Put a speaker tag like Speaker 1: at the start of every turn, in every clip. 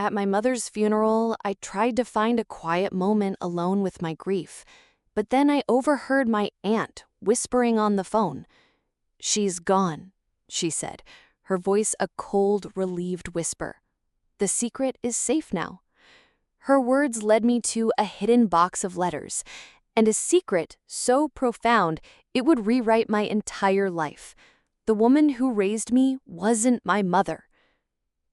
Speaker 1: At my mother's funeral, I tried to find a quiet moment alone with my grief, but then I overheard my aunt whispering on the phone. "She's gone," she said, her voice a cold, relieved whisper. "The secret is safe now." Her words led me to a hidden box of letters, and a secret so profound it would rewrite my entire life. The woman who raised me wasn't my mother.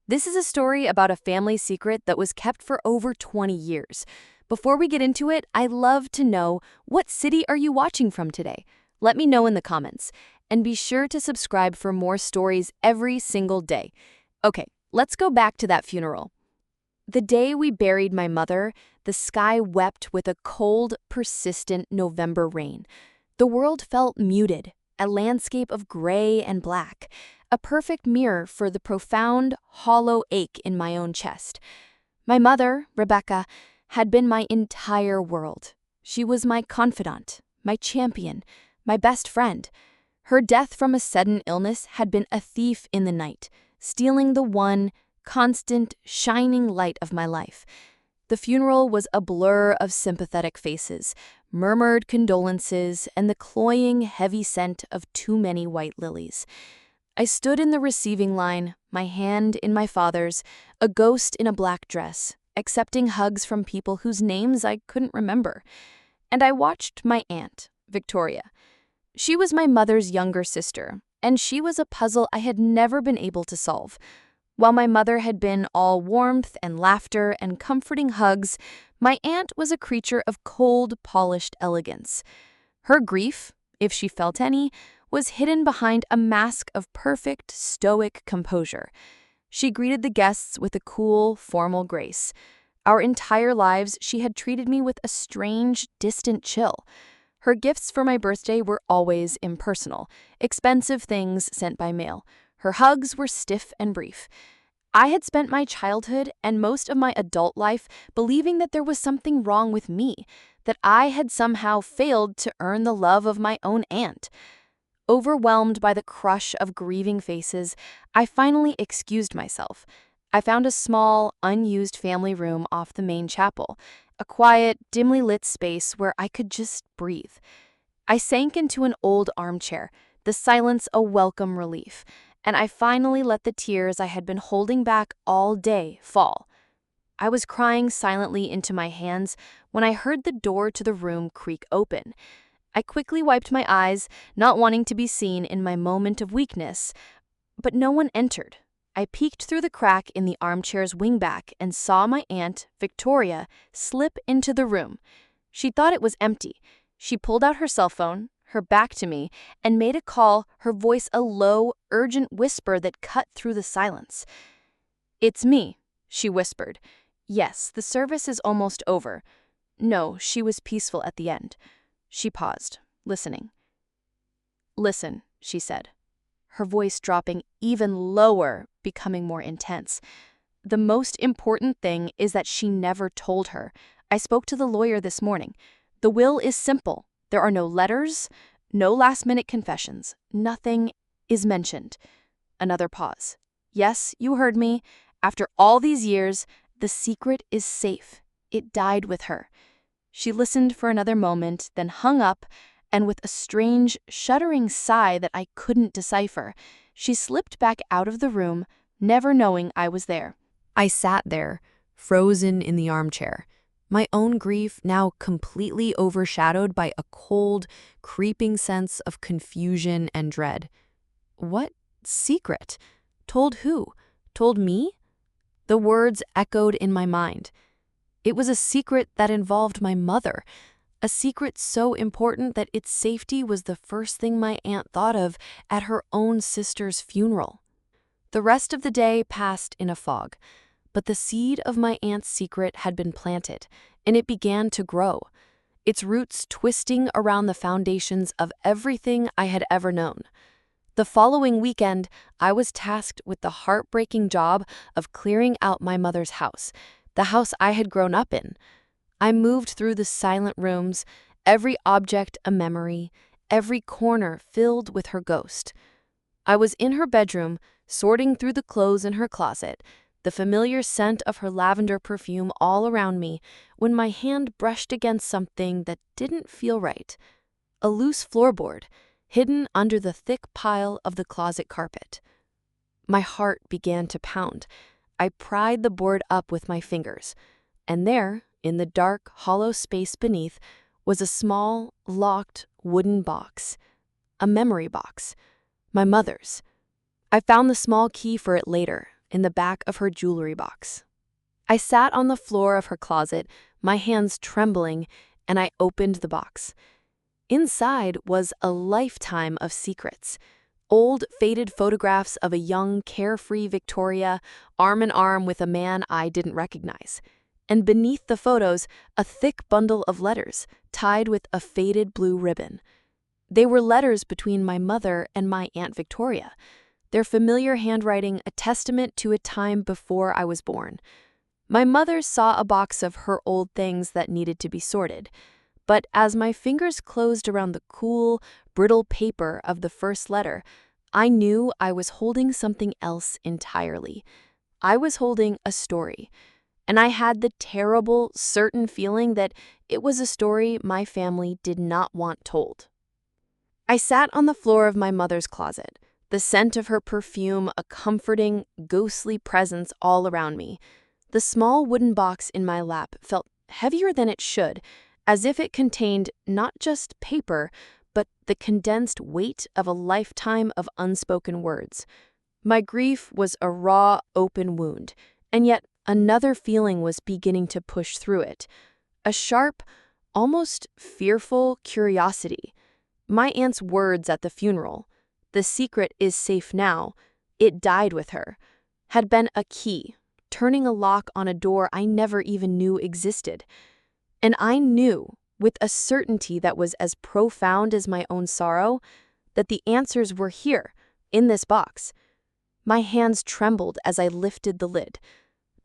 Speaker 1: This is a story about a family secret that was kept for over 20 years. Before we get into it, I'd love to know, what city are you watching from today? Let me know in the comments. And be sure to subscribe for more stories every single day. Okay, let's go back to that funeral. The day we buried my mother, the sky wept with a cold, persistent November rain. The world felt muted, a landscape of gray and black, a perfect mirror for the profound, hollow ache in my own chest. My mother, Rebecca, had been my entire world. She was my confidant, my champion, my best friend. Her death from a sudden illness had been a thief in the night, stealing the one constant, shining light of my life. The funeral was a blur of sympathetic faces, murmured condolences, and the cloying, heavy scent of too many white lilies. I stood in the receiving line, my hand in my father's, a ghost in a black dress, accepting hugs from people whose names I couldn't remember. And I watched my aunt, Victoria. She was my mother's younger sister, and she was a puzzle I had never been able to solve. While my mother had been all warmth and laughter and comforting hugs, my aunt was a creature of cold, polished elegance. Her grief, if she felt any, was hidden behind a mask of perfect, stoic composure. She greeted the guests with a cool, formal grace. Our entire lives, she had treated me with a strange, distant chill. Her gifts for my birthday were always impersonal, expensive things sent by mail. Her hugs were stiff and brief. I had spent my childhood and most of my adult life believing that there was something wrong with me, that I had somehow failed to earn the love of my own aunt. Overwhelmed by the crush of grieving faces, I finally excused myself. I found a small, unused family room off the main chapel, a quiet, dimly lit space where I could just breathe. I sank into an old armchair, the silence a welcome relief, and I finally let the tears I had been holding back all day fall. I was crying silently into my hands when I heard the door to the room creak open. I quickly wiped my eyes, not wanting to be seen in my moment of weakness, but no one entered. I peeked through the crack in the armchair's wingback and saw my aunt, Victoria, slip into the room. She thought it was empty. She pulled out her cell phone, her back to me, and made a call, her voice a low, urgent whisper that cut through the silence. "It's me," she whispered. "Yes, the service is almost over." No, she was peaceful at the end. She paused, listening. "Listen," she said, her voice dropping even lower, becoming more intense. "The most important thing is that she never told her. I spoke to the lawyer this morning. The will is simple. There are no letters, no last-minute confessions. Nothing is mentioned." Another pause. "Yes, you heard me. After all these years, the secret is safe. It died with her." She listened for another moment, then hung up, and with a strange, shuddering sigh that I couldn't decipher, she slipped back out of the room, never knowing I was there. I sat there, frozen in the armchair, my own grief now completely overshadowed by a cold, creeping sense of confusion and dread. What secret? Told who? Told me? The words echoed in my mind. It was a secret that involved my mother, a secret so important that its safety was the first thing my aunt thought of at her own sister's funeral. The rest of the day passed in a fog, but the seed of my aunt's secret had been planted, and it began to grow, its roots twisting around the foundations of everything I had ever known. The following weekend, I was tasked with the heartbreaking job of clearing out my mother's house, the house I had grown up in. I moved through the silent rooms, every object a memory, every corner filled with her ghost. I was in her bedroom, sorting through the clothes in her closet, the familiar scent of her lavender perfume all around me, when my hand brushed against something that didn't feel right. A loose floorboard, hidden under the thick pile of the closet carpet. My heart began to pound. I pried the board up with my fingers, and there, in the dark, hollow space beneath, was a small, locked wooden box. A memory box. My mother's. I found the small key for it later, in the back of her jewelry box. I sat on the floor of her closet, my hands trembling, and I opened the box. Inside was a lifetime of secrets. Old, faded photographs of a young, carefree Victoria, arm in arm with a man I didn't recognize. And beneath the photos, a thick bundle of letters, tied with a faded blue ribbon. They were letters between my mother and my Aunt Victoria, their familiar handwriting a testament to a time before I was born. My mother saw a box of her old things that needed to be sorted, but as my fingers closed around the cool, brittle paper of the first letter, I knew I was holding something else entirely. I was holding a story, and I had the terrible, certain feeling that it was a story my family did not want told. I sat on the floor of my mother's closet, the scent of her perfume a comforting, ghostly presence all around me. The small wooden box in my lap felt heavier than it should, as if it contained not just paper, but the condensed weight of a lifetime of unspoken words. My grief was a raw, open wound, and yet another feeling was beginning to push through it. A sharp, almost fearful curiosity. My aunt's words at the funeral, "The secret is safe now, it died with her," had been a key, turning a lock on a door I never even knew existed. And I knew, with a certainty that was as profound as my own sorrow, that the answers were here, in this box. My hands trembled as I lifted the lid.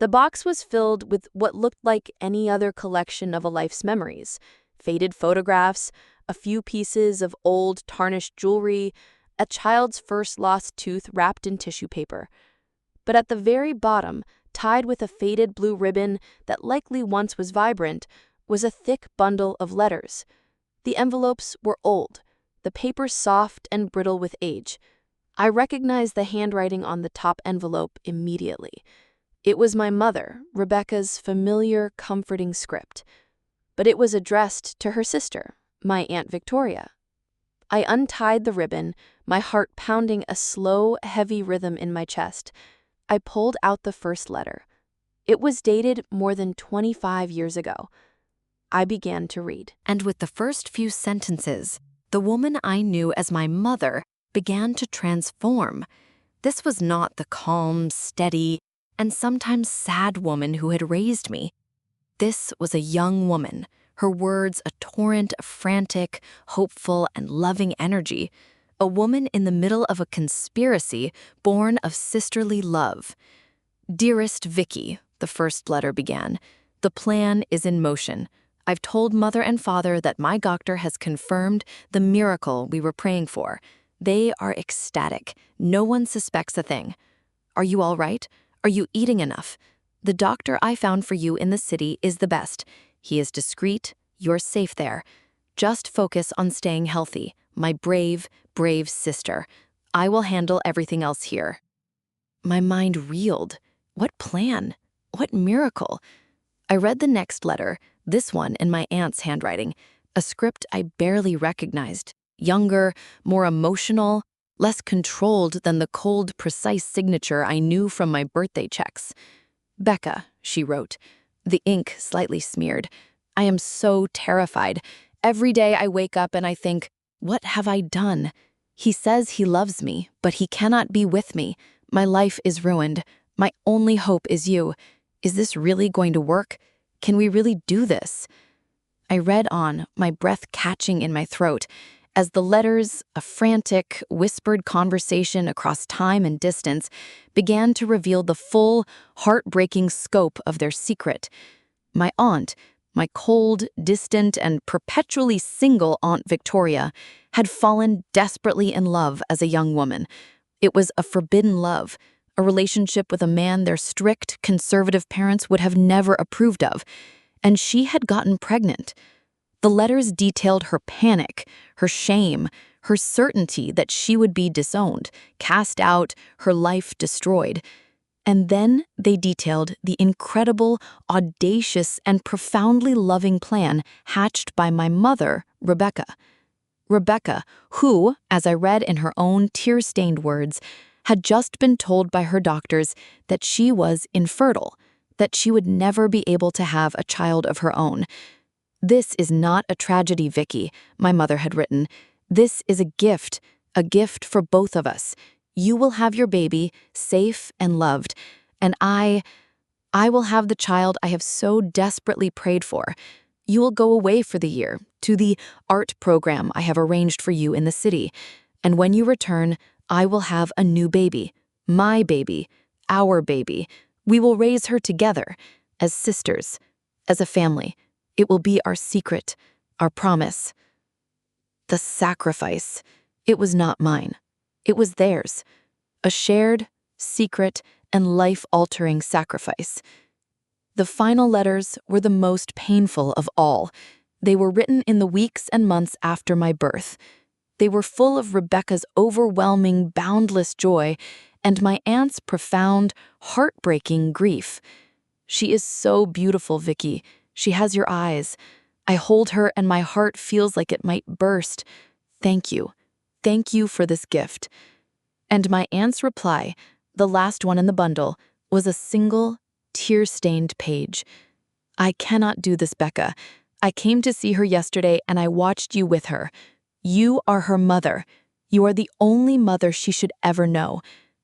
Speaker 1: The box was filled with what looked like any other collection of a life's memories. Faded photographs, a few pieces of old, tarnished jewelry, a child's first lost tooth wrapped in tissue paper. But at the very bottom, tied with a faded blue ribbon that likely once was vibrant, was a thick bundle of letters. The envelopes were old, the paper soft and brittle with age. I recognized the handwriting on the top envelope immediately. It was my mother, Rebecca's familiar, comforting script. But it was addressed to her sister, my Aunt Victoria. I untied the ribbon, my heart pounding a slow, heavy rhythm in my chest. I pulled out the first letter. It was dated more than 25 years ago. I began to read. And with the first few sentences, the woman I knew as my mother began to transform. This was not the calm, steady, and sometimes sad woman who had raised me. This was a young woman, her words a torrent of frantic, hopeful, and loving energy. A woman in the middle of a conspiracy born of sisterly love. "Dearest Vicky," the first letter began, "the plan is in motion. I've told Mother and Father that my doctor has confirmed the miracle we were praying for. They are ecstatic. No one suspects a thing. Are you all right? Are you eating enough? The doctor I found for you in the city is the best. He is discreet. You're safe there. Just focus on staying healthy, my brave, brave sister. I will handle everything else here." My mind reeled. What plan? What miracle? I read the next letter, this one in my aunt's handwriting, a script I barely recognized. Younger, more emotional, less controlled than the cold, precise signature I knew from my birthday checks. "Becca," she wrote, the ink slightly smeared. "I am so terrified. Every day I wake up and I think, what have I done? He says he loves me, but he cannot be with me. My life is ruined. My only hope is you. Is this really going to work? Can we really do this?" I read on, my breath catching in my throat, as the letters, a frantic, whispered conversation across time and distance, began to reveal the full, heartbreaking scope of their secret. My aunt, my cold, distant, and perpetually single Aunt Victoria, had fallen desperately in love as a young woman. It was a forbidden love,
Speaker 2: a relationship with a man their strict, conservative parents would have never approved of, and she had gotten pregnant. The letters detailed her panic, her shame, her certainty that she would be disowned, cast out, her life destroyed. And then they detailed the incredible, audacious, and profoundly loving plan hatched by my mother, Rebecca. Rebecca, who, as I read in her own tear-stained words, had just been told by her doctors that she was infertile, that she would never be able to have a child of her own. "This is not a tragedy, Vicky," my mother had written. "This is a gift for both of us. You will have your baby, safe and loved, and I will have the child I have so desperately prayed for. You will go away for the year, to the art program I have arranged for you in the city, and when you return, I will have a new baby, my baby, our baby. We will raise her together, as sisters, as a family. It will be our secret, our promise." The sacrifice. It was not mine. It was theirs. A shared, secret, and life-altering sacrifice. The final letters were the most painful of all. They were written in the weeks and months after my birth. They were full of Rebecca's overwhelming, boundless joy and my aunt's profound, heartbreaking grief. "She is so beautiful, Vicky. She has your eyes. I hold her and my heart feels like it might burst. Thank you. Thank you for this gift." And my aunt's reply, the last one in the bundle, was a single, tear-stained page. "I cannot do this, Becca. I came to see her yesterday and I watched you with her. You are her mother. You are the only mother she should ever know.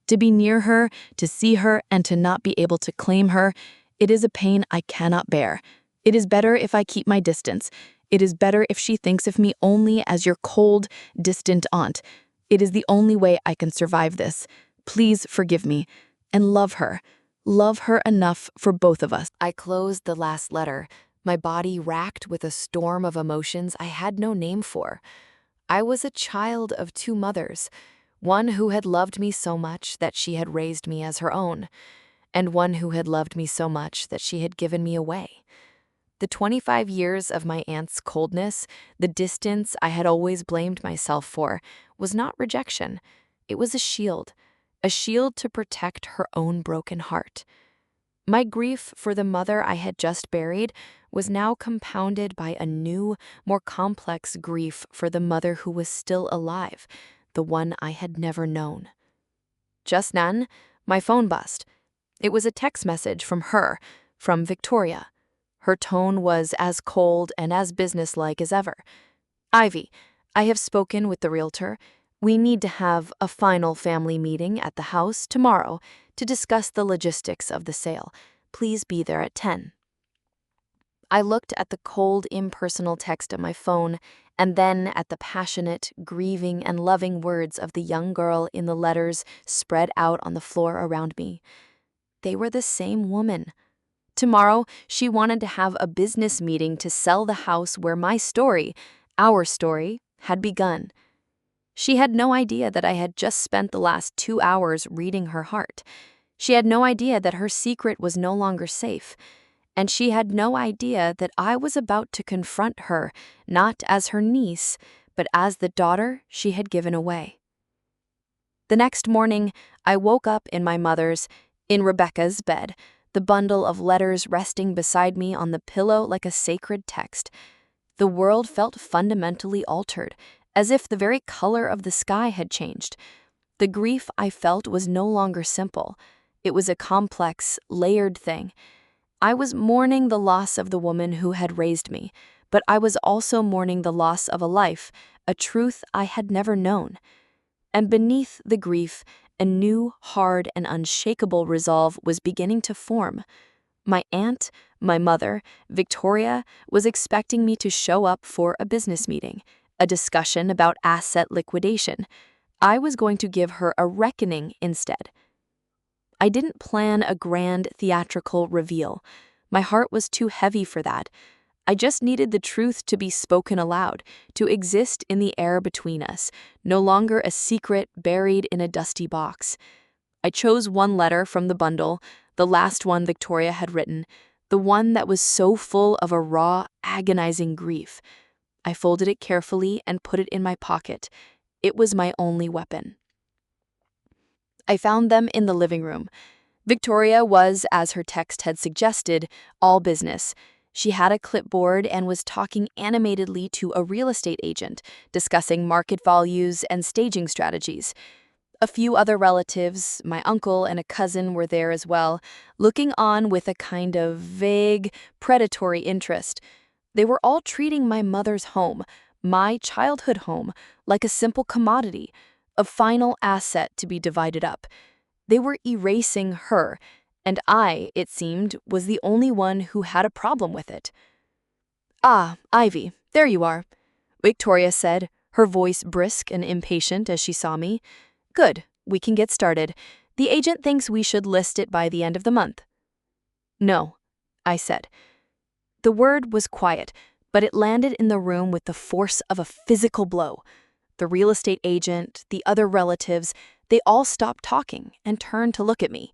Speaker 2: To be near her, to see her, and to not be able to claim her, it is a pain I cannot bear. It is better if I keep my distance. It is better if she thinks of me only as your cold, distant aunt. It is the only way I can survive this. Please forgive me, and love her. Love her enough for both of us."
Speaker 1: I closed the last letter, my body racked with a storm of emotions I had no name for. I was a child of two mothers, one who had loved me so much that she had raised me as her own, and one who had loved me so much that she had given me away. The 25 years of my aunt's coldness, the distance I had always blamed myself for, was not rejection. It was a shield to protect her own broken heart. My grief for the mother I had just buried was now compounded by a new, more complex grief for the mother who was still alive, the one I had never known. Just then, my phone buzzed. It was a text message from her, from Victoria. Her tone was as cold and as businesslike as ever. "Ivy, I have spoken with the realtor. We need to have a final family meeting at the house tomorrow to discuss the logistics of the sale. Please be there at 10. I looked at the cold, impersonal text on my phone, and then at the passionate, grieving, and loving words of the young girl in the letters spread out on the floor around me. They were the same woman. Tomorrow, she wanted to have a business meeting to sell the house where my story, our story, had begun. She had no idea that I had just spent the last 2 hours reading her heart. She had no idea that her secret was no longer safe. And she had no idea that I was about to confront her, not as her niece, but as the daughter she had given away. The next morning, I woke up in my mother's, in Rebecca's bed, the bundle of letters resting beside me on the pillow like a sacred text. The world felt fundamentally altered, as if the very color of the sky had changed. The grief I felt was no longer simple. It was a complex, layered thing. I was mourning the loss of the woman who had raised me, but I was also mourning the loss of a life, a truth I had never known. And beneath the grief, a new, hard, and unshakable resolve was beginning to form. My aunt, my mother, Victoria, was expecting me to show up for a business meeting, a discussion about asset liquidation. I was going to give her a reckoning instead. I didn't plan a grand theatrical reveal. My heart was too heavy for that. I just needed the truth to be spoken aloud, to exist in the air between us, no longer a secret buried in a dusty box. I chose one letter from the bundle, the last one Victoria had written, the one that was so full of a raw, agonizing grief. I folded it carefully and put it in my pocket. It was my only weapon. I found them in the living room. Victoria was, as her text had suggested, all business. She had a clipboard and was talking animatedly to a real estate agent, discussing market values and staging strategies. A few other relatives, my uncle and a cousin, were there as well, looking on with a kind of vague, predatory interest. They were all treating my mother's home, my childhood home, like a simple commodity, a final asset to be divided up. They were erasing her, and I, it seemed, was the only one who had a problem with it. "Ah, Ivy, there you are," Victoria said, her voice brisk and impatient as she saw me. "Good, we can get started. The agent thinks we should list it by the end of the month." "No," I said. The word was quiet, but it landed in the room with the force of a physical blow. The real estate agent, the other relatives, they all stopped talking and turned to look at me.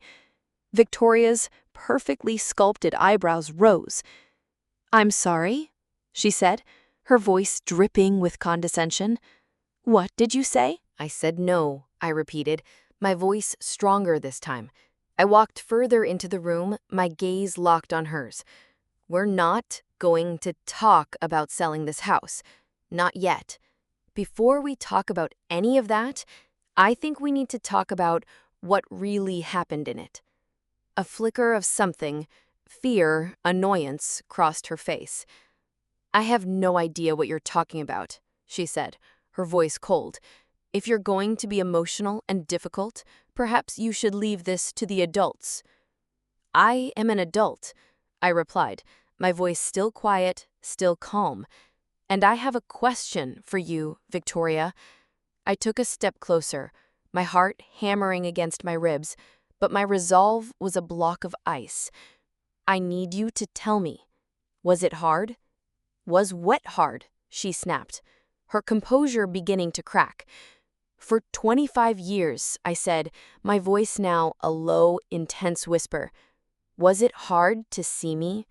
Speaker 1: Victoria's perfectly sculpted eyebrows rose. "I'm sorry," she said, her voice dripping with condescension. "What did you say?"
Speaker 2: I said no, I repeated, my voice stronger this time. I walked further into the room, my gaze locked on hers. "We're not going to talk about selling this house. Not yet. Before we talk about any of that, I think we need to talk about what really happened in it." A flicker of something, fear, annoyance, crossed her face. "I have no idea what you're talking about," she said, her voice cold. "If you're going to be emotional and difficult, perhaps you should leave this to the adults." "I am an adult," I replied, my voice still quiet, still calm. "And I have a question for you, Victoria." I took a step closer, my heart hammering against my ribs, but my resolve was a block of ice. "I need you to tell me. Was it hard?" "Was what hard?" she snapped, her composure beginning to crack. "For 25 years," I said, my voice now a low, intense whisper. "Was it hard to see me?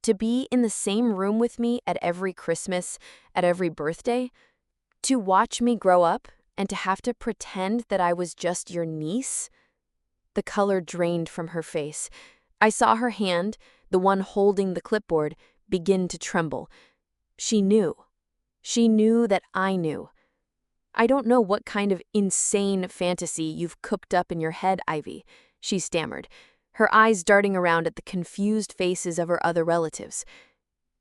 Speaker 2: To be in the same room with me at every Christmas, at every birthday? To watch me grow up and to have to pretend that I was just your niece?" The color drained from her face. I saw her hand, the one holding the clipboard, begin to tremble. She knew. She knew that I knew. "I don't know what kind of insane fantasy you've cooked up in your head, Ivy," she stammered, her eyes darting around at the confused faces of her other relatives.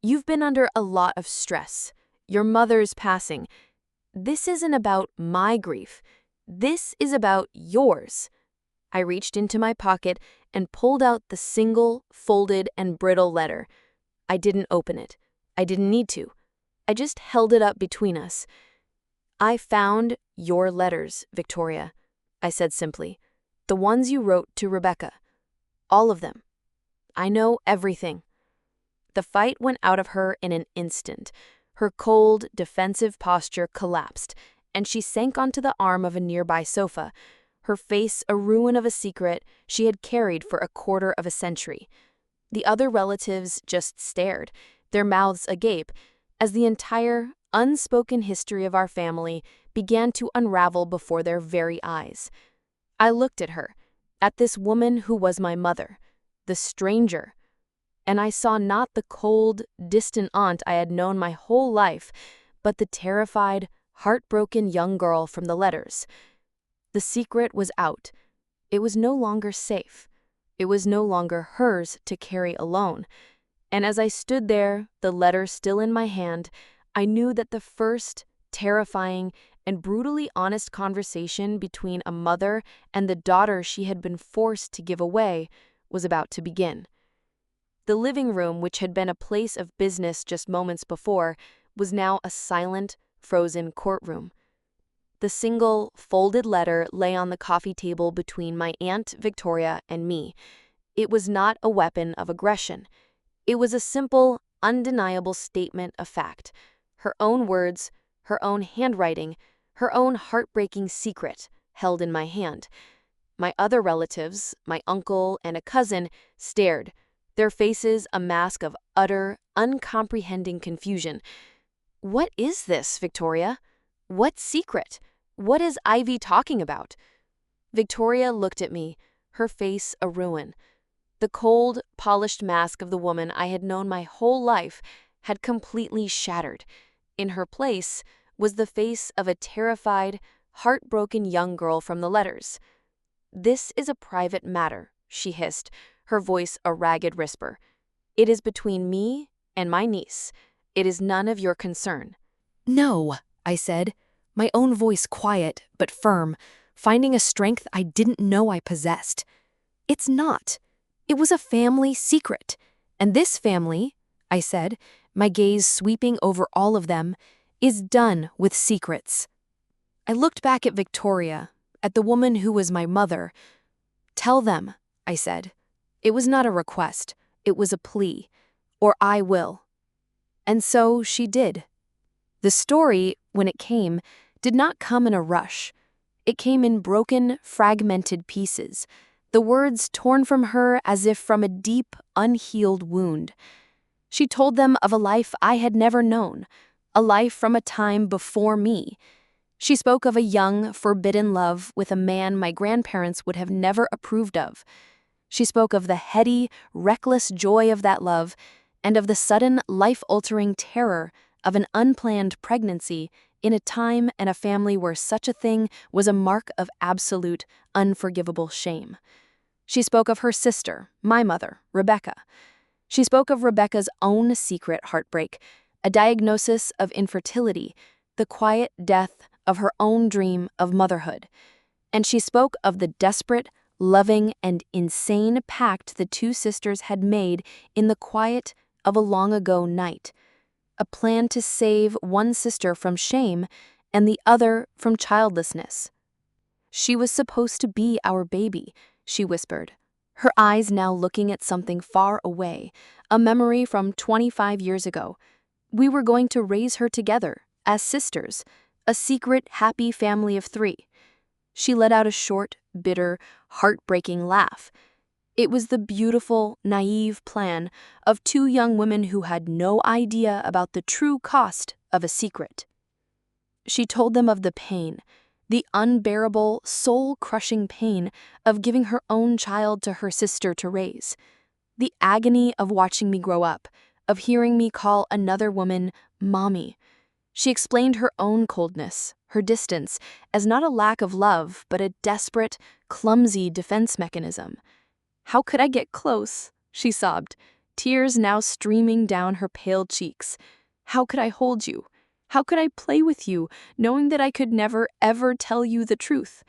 Speaker 2: "You've been under a lot of stress. Your mother's passing. This isn't about my grief. This is about yours." I reached into my pocket and pulled out the single, folded, and brittle letter. I didn't open it. I didn't need to. I just held it up between us. "I found your letters, Victoria," I said simply. "The ones you wrote to Rebecca. All of them. I know everything." The fight went out of her in an instant. Her cold, defensive posture collapsed, and she sank onto the arm of a nearby sofa, her face a ruin of a secret she had carried for a quarter of a century. The other relatives just stared, their mouths agape, as the entire, unspoken history of our family began to unravel before their very eyes. I looked at her, at this woman who was my mother, the stranger, and I saw not the cold, distant aunt I had known my whole life, but the terrified, heartbroken young girl from the letters. The secret was out. It was no longer safe. It was no longer hers to carry alone. And as I stood there, the letter still in my hand, I knew that the first, terrifying, and brutally honest conversation between a mother and the daughter she had been forced to give away was about to begin. The living room, which had been a place of business just moments before, was now a silent, frozen courtroom. The single, folded letter lay on the coffee table between my Aunt Victoria and me. It was not a weapon of aggression. It was a simple, undeniable statement of fact. Her own words, her own handwriting, her own heartbreaking secret held in my hand.
Speaker 1: My other relatives, my uncle and a cousin, stared, their faces a mask of utter, uncomprehending confusion. "What is this, Victoria? What secret? What is Ivy talking about?" Victoria looked at me, her face a ruin. The cold, polished mask of the woman I had known my whole life had completely shattered. In her place was the face of a terrified, heartbroken young girl from the letters. "This is a private matter," she hissed, her voice a ragged whisper. "It is between me and my niece. It is none of your concern."
Speaker 2: "No," I said, my own voice quiet but firm, finding a strength I didn't know I possessed. "It's not. It was a family secret. And this family," I said, my gaze sweeping over all of them, "is done with secrets." I looked back at Victoria, at the woman who was my mother. "Tell them," I said. It was not a request, it was a plea. "Or I will." And so she did. The story, when it came, did not come in a rush. It came in broken, fragmented pieces, the words torn from her as if from a deep, unhealed wound. She told them of a life I had never known, a life from a time before me. She spoke of a young, forbidden love with a man my grandparents would have never approved of. She spoke of the heady, reckless joy of that love and of the sudden, life-altering terror of an unplanned pregnancy in a time and a family where such a thing was a mark of absolute, unforgivable shame. She spoke of her sister, my mother, Rebecca. She spoke of Rebecca's own secret heartbreak, a diagnosis of infertility, the quiet death of her own dream of motherhood. And she spoke of the desperate, loving, and insane pact the two sisters had made in the quiet of a long-ago night, a plan to save one sister from shame and the other from childlessness. "She was supposed to be our baby," she whispered, her eyes now looking at something far away, a memory from 25 years ago. "We were going to raise her together, as sisters, a secret, happy family of 3. She let out a short, bitter, heartbreaking laugh. It was the beautiful, naive plan of 2 young women who had no idea about the true cost of a secret. She told them of the pain, the unbearable, soul-crushing pain of giving her own child to her sister to raise, the agony of watching me grow up, of hearing me call another woman mommy. She explained her own coldness, her distance, as not a lack of love, but a desperate, clumsy defense mechanism. "How could I get close?" she sobbed, tears now streaming down her pale cheeks. "How could I hold you? How could I play with you, knowing that I could never, ever tell you the truth?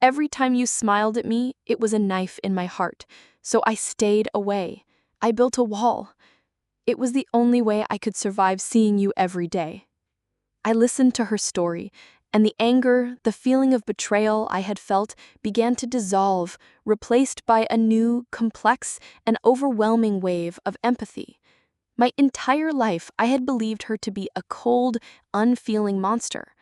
Speaker 2: Every time you smiled at me, it was a knife in my heart, so I stayed away. I built a wall. It was the only way I could survive seeing you every day." I listened to her story, and the anger, the feeling of betrayal I had felt began to dissolve, replaced by a new, complex, and overwhelming wave of empathy. My entire life I had believed her to be a cold, unfeeling monster.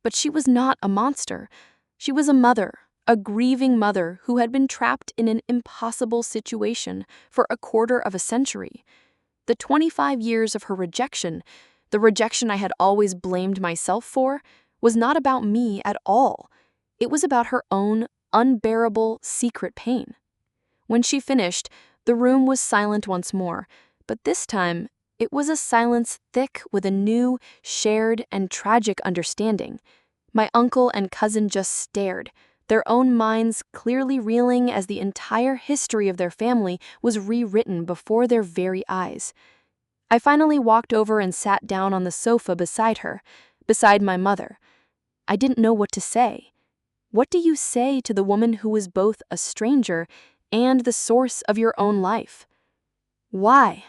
Speaker 2: But she was not a monster. She was a mother, a grieving mother who had been trapped in an impossible situation for a quarter of a century. The 25 years of her rejection, the rejection I had always blamed myself for, was not about me at all. It was about her own unbearable secret pain. When she finished, the room was silent once more, but this time it was a silence thick with a new, shared, and tragic understanding. My uncle and cousin just stared, their own minds clearly reeling as the entire history of their family was rewritten before their very eyes. I finally walked over and sat down on the sofa beside her, beside my mother. I didn't know what to say. What do you say to the woman who is both a stranger and the source of your own life? "Why?"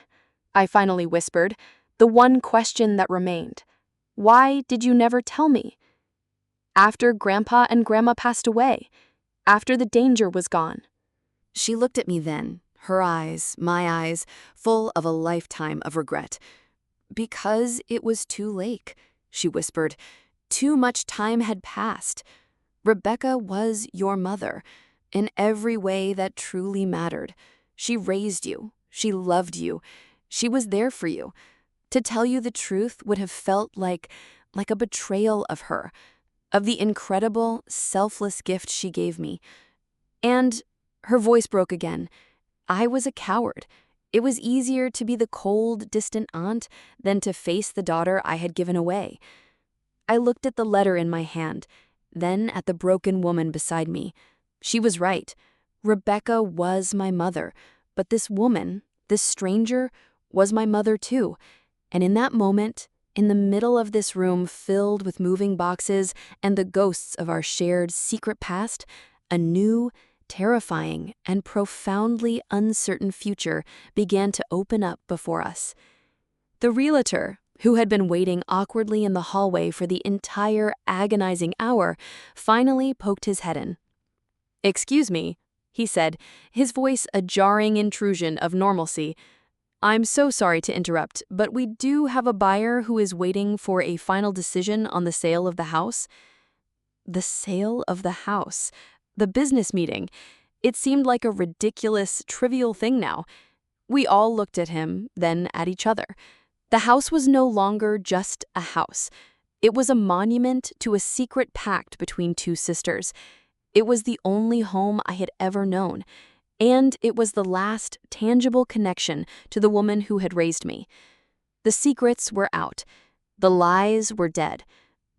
Speaker 2: I finally whispered, the one question that remained. "Why did you never tell me?" "After Grandpa and Grandma passed away, after the danger was gone." She looked at me then, her eyes, my eyes, full of a lifetime of regret. "Because it was too late," she whispered. "Too much time had passed. Rebecca was your mother.
Speaker 1: in every way that truly mattered. She raised you. She loved you. She was there for you. To tell you the truth would have felt like a betrayal of her, of the incredible, selfless gift she gave me. And her voice broke again. I was a coward. It was easier to be the cold, distant aunt than to face the daughter I had given away. I looked at the letter in my hand, then at the broken woman beside me. She was right. Rebecca was my mother, but this woman, this stranger, was my mother too. And in that moment, in the middle of this room filled with moving boxes and the ghosts of our shared secret past, a new, terrifying, and profoundly uncertain future began to open up before us. The realtor, who had been waiting awkwardly in the hallway for the entire agonizing hour, finally poked his head in. "Excuse me," he said, his voice a jarring intrusion of normalcy. "I'm so sorry to interrupt, but we do have a buyer who is waiting for a final decision on the sale of the house." The sale of the house. The business meeting. It seemed like a ridiculous, trivial thing now. We all looked at him, then at each other. The house was no longer just a house. It was a monument to a secret pact between two sisters. It was the only home I had ever known. And it was the last tangible connection to the woman who had raised me. The secrets were out. The lies were dead.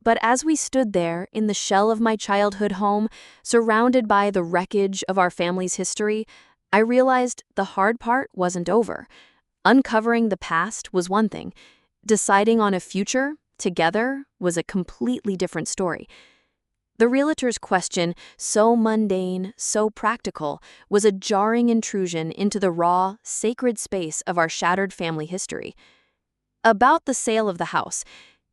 Speaker 1: But as we stood there in the shell of my childhood home, surrounded by the wreckage of our family's history, I realized the hard part wasn't over. Uncovering the past was one thing. Deciding on a future, together, was a completely different story. The realtor's question, so mundane, so practical, was a jarring intrusion into the raw, sacred space of our shattered family history. About the sale of the house,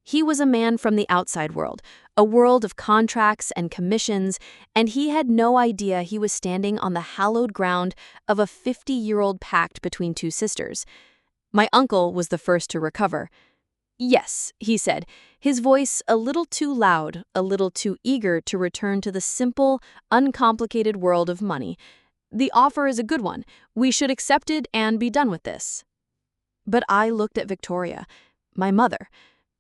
Speaker 1: he was a man from the outside world, a world of contracts and commissions, and he had no idea he was standing on the hallowed ground of a 50-year-old pact between two sisters. My uncle was the first to recover. "Yes," he said, his voice a little too loud, a little too eager to return to the simple, uncomplicated world of money. "The offer is a good one. We should accept it and be done with this." But I looked at Victoria, my mother.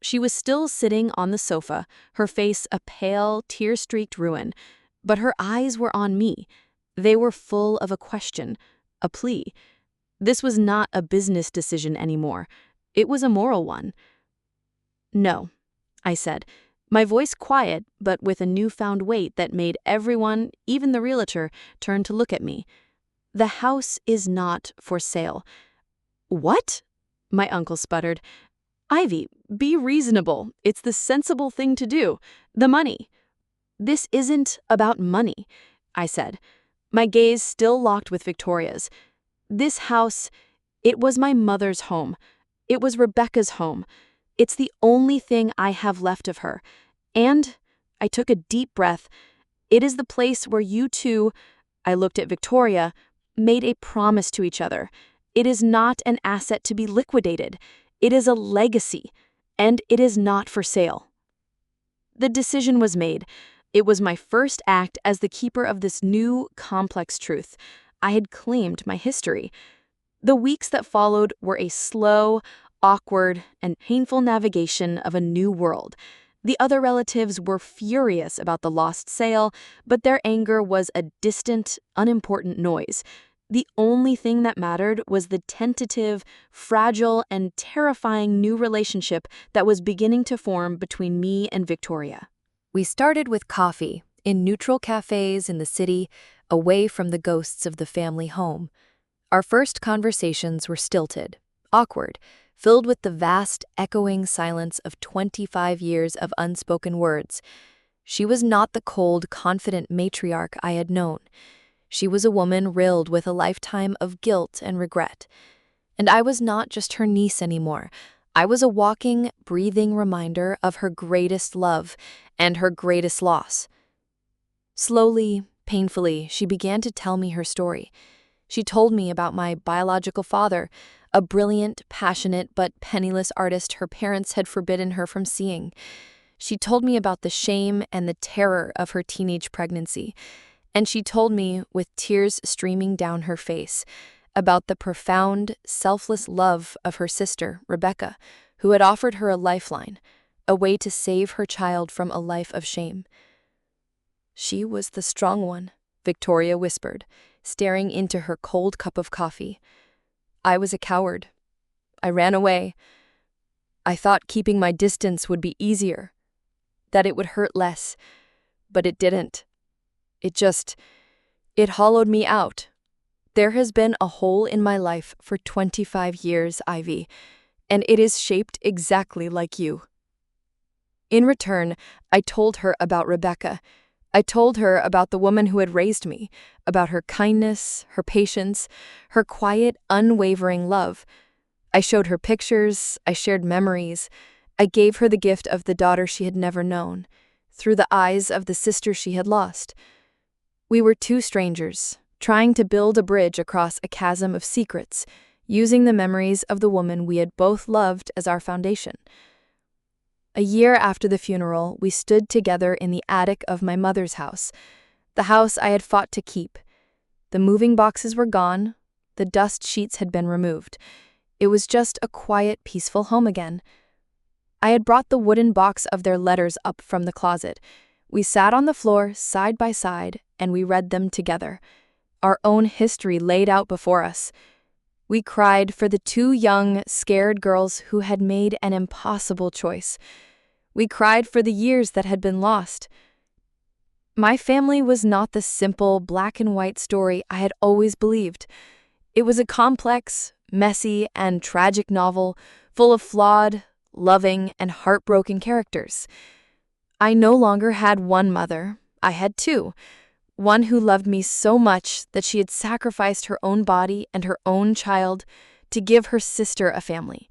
Speaker 1: She was still sitting on the sofa, her face a pale, tear-streaked ruin, but her eyes were on me. They were full of a question, a plea. This was not a business decision anymore. It was a moral one. "No," I said, my voice quiet but with a newfound weight that made everyone, even the realtor, turn to look at me. "The house is not for sale." "What?" my uncle sputtered. "Ivy, be reasonable. It's the sensible thing to do. The money." "This isn't about money," I said, my gaze still locked with Victoria's. "This house, it was my mother's home. It was Rebecca's home. It's the only thing I have left of her. And," I took a deep breath, "it is the place where you two," I looked at Victoria, "made a promise to each other. It is not an asset to be liquidated. It is a legacy, and it is not for sale." The decision was made. It was my first act as the keeper of this new, complex truth. I had claimed my history. The weeks that followed were a slow, awkward, and painful navigation of a new world. The other relatives were furious about the lost sale, but their anger was a distant, unimportant noise. The only thing that mattered was the tentative, fragile, and terrifying new relationship that was beginning to form between me and Victoria. We started with coffee, in neutral cafes in the city, away from the ghosts of the family home. Our first conversations were stilted, awkward, filled with the vast, echoing silence of 25 years of unspoken words. She was not the cold, confident matriarch I had known. She was a woman riddled with a lifetime of guilt and regret. And I was not just her niece anymore. I was a walking, breathing reminder of her greatest love and her greatest loss. Slowly, painfully, she began to tell me her story. She told me about my biological father, a brilliant, passionate, but penniless artist her parents had forbidden her from seeing. She told me about the shame and the terror of her teenage pregnancy. And she told me, with tears streaming down her face, about the profound, selfless love of her sister, Rebecca, who had offered her a lifeline, a way to save her child from a life of shame. "She was the strong one," Victoria whispered, staring into her cold cup of coffee. "I was a coward. I ran away. I thought keeping my distance would be easier, that it would hurt less, but it didn't. It hollowed me out. There has been a hole in my life for 25 years, Ivy, and it is shaped exactly like you." In return, I told her about Rebecca. I told her about the woman who had raised me, about her kindness, her patience, her quiet, unwavering love. I showed her pictures, I shared memories. I gave her the gift of the daughter she had never known, through the eyes of the sister she had lost. We were two strangers, trying to build a bridge across a chasm of secrets, using the memories of the woman we had both loved as our foundation. A year after the funeral, we stood together in the attic of my mother's house, the house I had fought to keep. The moving boxes were gone, the dust sheets had been removed. It was just a quiet, peaceful home again. I had brought the wooden box of their letters up from the closet. We sat on the floor, side by side, and we read them together, our own history laid out before us. We cried for the two young, scared girls who had made an impossible choice. We cried for the years that had been lost. My family was not the simple black and white story I had always believed. It was a complex, messy, and tragic novel full of flawed, loving, and heartbroken characters. I no longer had one mother, I had two. One who loved me so much that she had sacrificed her own body and her own child to give her sister a family.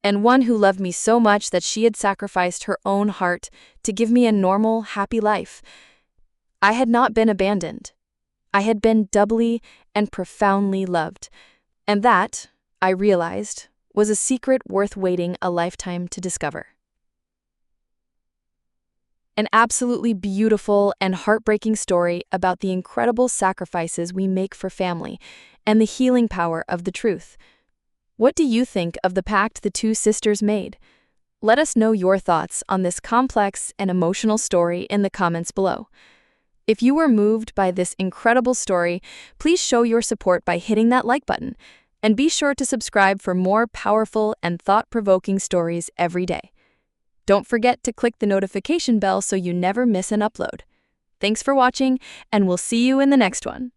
Speaker 1: And one who loved me so much that she had sacrificed her own heart to give me a normal, happy life. I had not been abandoned. I had been doubly and profoundly loved. And that, I realized, was a secret worth waiting a lifetime to discover. An absolutely beautiful and heartbreaking story about the incredible sacrifices we make for family and the healing power of the truth. What do you think of the pact the two sisters made? Let us know your thoughts on this complex and emotional story in the comments below. If you were moved by this incredible story, please show your support by hitting that like button, and be sure to subscribe for more powerful and thought-provoking stories every day. Don't forget to click the notification bell so you never miss an upload. Thanks for watching, and we'll see you in the next one.